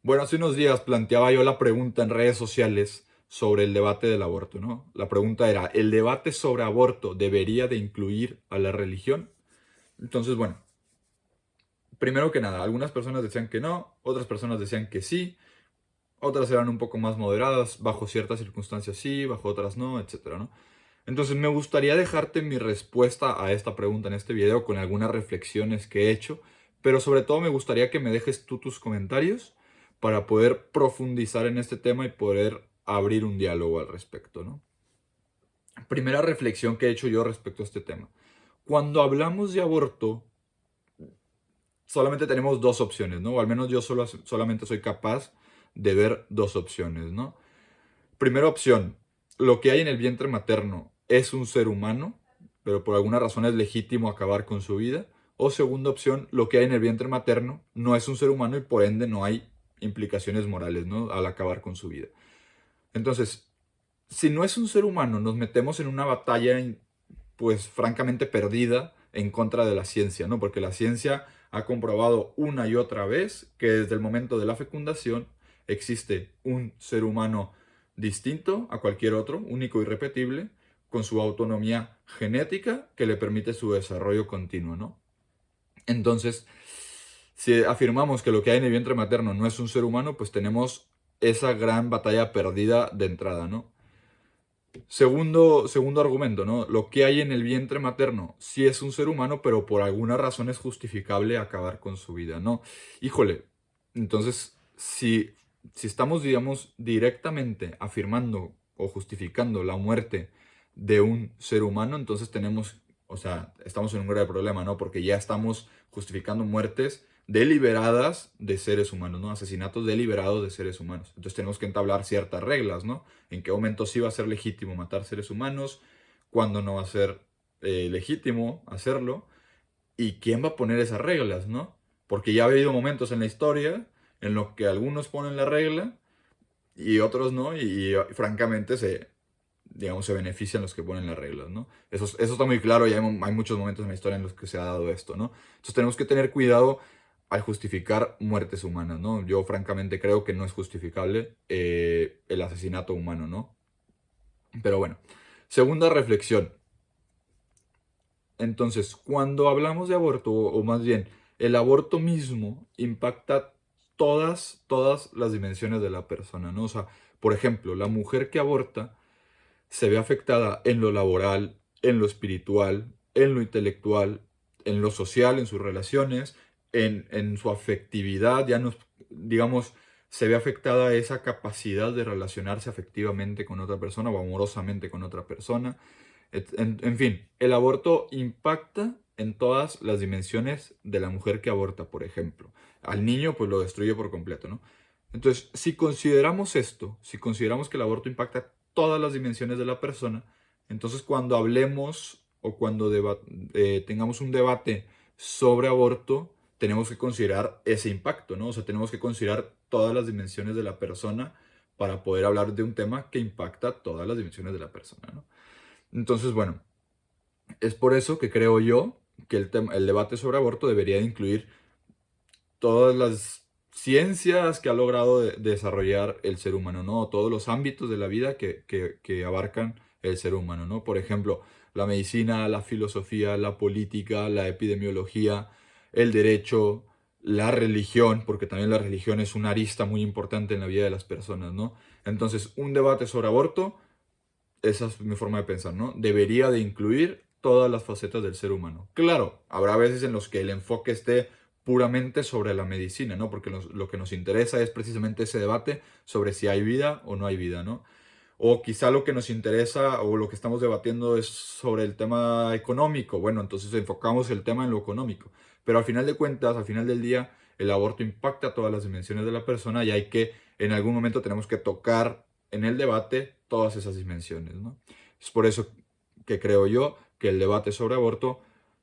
Bueno, hace unos días planteaba yo la pregunta en redes sociales sobre el debate del aborto, ¿no? La pregunta era, ¿el debate sobre aborto debería de incluir a la religión? Entonces, bueno, primero que nada, algunas personas decían que no, otras personas decían que sí, otras eran un poco más moderadas, bajo ciertas circunstancias sí, bajo otras no, etcétera, ¿no? Entonces me gustaría dejarte mi respuesta a esta pregunta en este video con algunas reflexiones que he hecho, pero sobre todo me gustaría que me dejes tú tus comentarios para poder profundizar en este tema y poder abrir un diálogo al respecto, ¿no? Primera reflexión que he hecho yo respecto a este tema. Cuando hablamos de aborto, solamente tenemos dos opciones, ¿no? O al menos yo solamente soy capaz de ver dos opciones, ¿no? Primera opción, lo que hay en el vientre materno es un ser humano, pero por alguna razón es legítimo acabar con su vida. O segunda opción, lo que hay en el vientre materno no es un ser humano y por ende no hay implicaciones morales, ¿no? Al acabar con su vida. Entonces, si no es un ser humano, nos metemos en una batalla, pues francamente perdida en contra de la ciencia, ¿no? Porque la ciencia ha comprobado una y otra vez que desde el momento de la fecundación existe un ser humano distinto a cualquier otro, único y repetible, con su autonomía genética que le permite su desarrollo continuo, ¿no? Entonces, si afirmamos que lo que hay en el vientre materno no es un ser humano, pues tenemos esa gran batalla perdida de entrada, ¿no? Segundo argumento, ¿no? Lo que hay en el vientre materno sí es un ser humano, pero por alguna razón es justificable acabar con su vida, ¿no? Híjole, entonces, si estamos, digamos, directamente afirmando o justificando la muerte de un ser humano, entonces tenemos, o sea, estamos en un grave problema, ¿no? Porque ya estamos justificando muertes deliberadas de seres humanos, ¿no? Asesinatos deliberados de seres humanos. Entonces tenemos que entablar ciertas reglas, ¿no? En qué momento sí va a ser legítimo matar seres humanos, cuándo no va a ser legítimo hacerlo, y quién va a poner esas reglas, ¿no? Porque ya ha habido momentos en la historia en los que algunos ponen la regla y otros no, y francamente digamos, se benefician los que ponen las reglas, ¿no? Eso está muy claro y hay muchos momentos en la historia en los que se ha dado esto, ¿no? Entonces tenemos que tener cuidado al justificar muertes humanas, ¿no? Yo francamente creo que no es justificable el asesinato humano, ¿no? Pero bueno, segunda reflexión. Entonces, cuando hablamos de aborto, o más bien, el aborto mismo impacta todas las dimensiones de la persona, ¿no? O sea, por ejemplo, la mujer que aborta se ve afectada en lo laboral, en lo espiritual, en lo intelectual, en lo social, en sus relaciones, en su afectividad, ya nos, digamos, se ve afectada esa capacidad de relacionarse afectivamente con otra persona o amorosamente con otra persona. En fin, el aborto impacta en todas las dimensiones de la mujer que aborta, por ejemplo. Al niño, pues lo destruye por completo, ¿no? Entonces, si consideramos esto, si consideramos que el aborto impacta todas las dimensiones de la persona, entonces cuando hablemos o cuando tengamos un debate sobre aborto, tenemos que considerar ese impacto, ¿no? O sea, tenemos que considerar todas las dimensiones de la persona para poder hablar de un tema que impacta todas las dimensiones de la persona, ¿no? Entonces, bueno, es por eso que creo yo que el debate sobre aborto debería incluir todas las ciencias que ha logrado desarrollar el ser humano, ¿no? Todos los ámbitos de la vida que abarcan el ser humano, ¿no? Por ejemplo, la medicina, la filosofía, la política, la epidemiología, el derecho, la religión, porque también la religión es una arista muy importante en la vida de las personas, ¿no? Entonces, un debate sobre aborto, esa es mi forma de pensar, ¿no? Debería de incluir todas las facetas del ser humano. Claro, habrá veces en los que el enfoque esté puramente sobre la medicina, ¿no? Porque lo que nos interesa es precisamente ese debate sobre si hay vida o no hay vida, ¿no? O quizá lo que nos interesa o lo que estamos debatiendo es sobre el tema económico. Bueno, entonces enfocamos el tema en lo económico. Pero al final de cuentas, al final del día, el aborto impacta todas las dimensiones de la persona y hay que, en algún momento tenemos que tocar en el debate todas esas dimensiones, ¿no? Es por eso que creo yo que el debate sobre aborto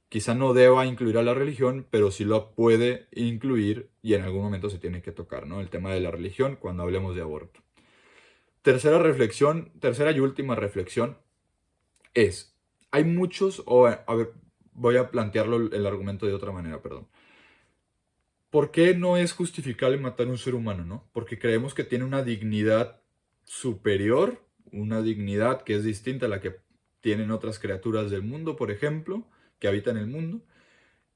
quizá no deba incluir a la religión, pero sí lo puede incluir y en algún momento se tiene que tocar, ¿no? El tema de la religión cuando hablemos de aborto. Tercera reflexión, tercera y última reflexión es, hay muchos, o a ver, voy a plantearlo el argumento de otra manera, perdón. ¿Por qué no es justificable matar a un ser humano, no? Porque creemos que tiene una dignidad superior, una dignidad que es distinta a la que tienen otras criaturas del mundo, por ejemplo, que habitan el mundo.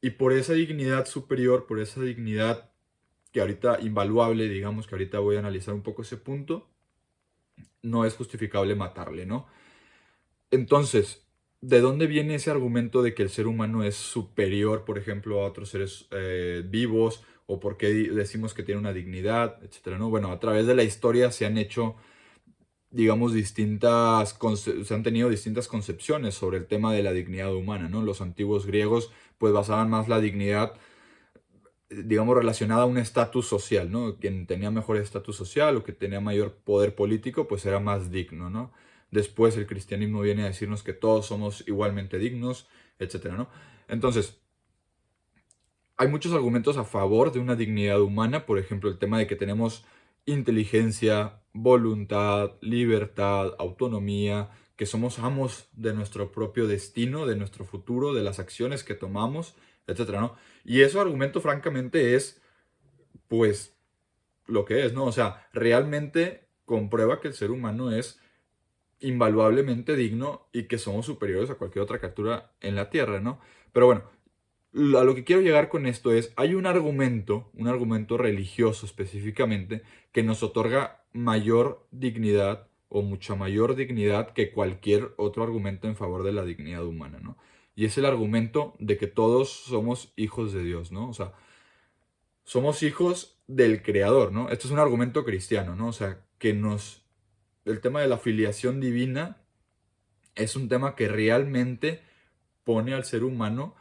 Y por esa dignidad superior, por esa dignidad que ahorita invaluable, digamos que ahorita voy a analizar un poco ese punto, no es justificable matarle, ¿no? Entonces, ¿de dónde viene ese argumento de que el ser humano es superior, por ejemplo, a otros seres vivos? ¿O por qué decimos que tiene una dignidad, etcétera, ¿no? Bueno, a través de la historia se han hecho, digamos, se han tenido distintas concepciones sobre el tema de la dignidad humana, ¿no? Los antiguos griegos, pues, basaban más la dignidad, digamos, relacionada a un estatus social, ¿no? Quien tenía mejor estatus social o que tenía mayor poder político, pues era más digno, ¿no? Después el cristianismo viene a decirnos que todos somos igualmente dignos, etcétera, ¿no? Entonces, hay muchos argumentos a favor de una dignidad humana, por ejemplo, el tema de que tenemos inteligencia, voluntad, libertad, autonomía, que somos amos de nuestro propio destino, de nuestro futuro, de las acciones que tomamos, etcétera, ¿no? Y ese argumento, francamente, es, pues, lo que es, ¿no? O sea, realmente comprueba que el ser humano es invaluablemente digno y que somos superiores a cualquier otra criatura en la Tierra, ¿no? Pero bueno, a lo que quiero llegar con esto es, hay un argumento religioso específicamente, que nos otorga mayor dignidad o mucha mayor dignidad que cualquier otro argumento en favor de la dignidad humana, ¿no? Y es el argumento de que todos somos hijos de Dios, ¿no? O sea, somos hijos del Creador, ¿no? Esto es un argumento cristiano, ¿no? O sea, el tema de la filiación divina es un tema que realmente pone al ser humano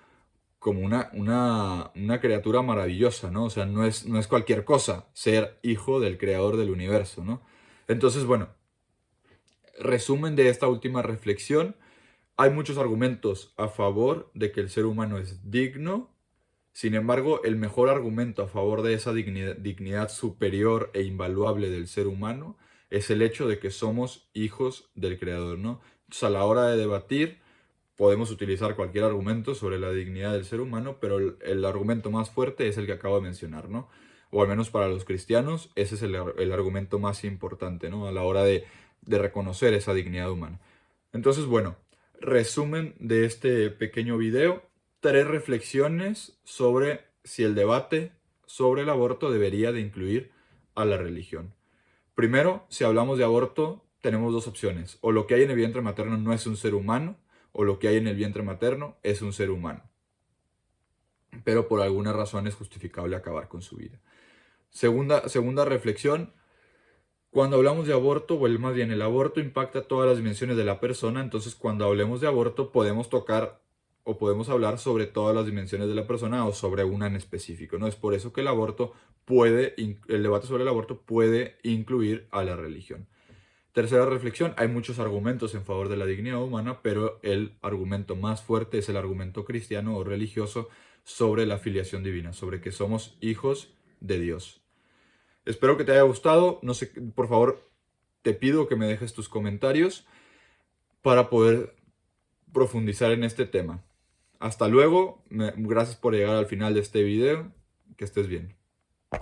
como una criatura maravillosa, ¿no? O sea, no es cualquier cosa ser hijo del creador del universo, ¿no? Entonces, bueno, resumen de esta última reflexión, hay muchos argumentos a favor de que el ser humano es digno. Sin embargo, el mejor argumento a favor de esa dignidad superior e invaluable del ser humano es el hecho de que somos hijos del creador, ¿no? Entonces, a la hora de debatir, podemos utilizar cualquier argumento sobre la dignidad del ser humano, pero el argumento más fuerte es el que acabo de mencionar, ¿no? O al menos para los cristianos, ese es el argumento más importante, ¿no? A la hora de reconocer esa dignidad humana. Entonces, bueno, resumen de este pequeño video, 3 reflexiones sobre si el debate sobre el aborto debería de incluir a la religión. Primero, si hablamos de aborto, tenemos 2 opciones. O lo que hay en el vientre materno no es un ser humano, o lo que hay en el vientre materno es un ser humano. Pero por alguna razón es justificable acabar con su vida. Segunda reflexión, cuando hablamos de aborto, o más bien el aborto impacta todas las dimensiones de la persona, entonces cuando hablemos de aborto podemos tocar o podemos hablar sobre todas las dimensiones de la persona o sobre una en específico, ¿no? Es por eso que el debate sobre el aborto puede incluir a la religión. Tercera reflexión, hay muchos argumentos en favor de la dignidad humana, pero el argumento más fuerte es el argumento cristiano o religioso sobre la filiación divina, sobre que somos hijos de Dios. Espero que te haya gustado. No sé, por favor, te pido que me dejes tus comentarios para poder profundizar en este tema. Hasta luego. Gracias por llegar al final de este video. Que estés bien.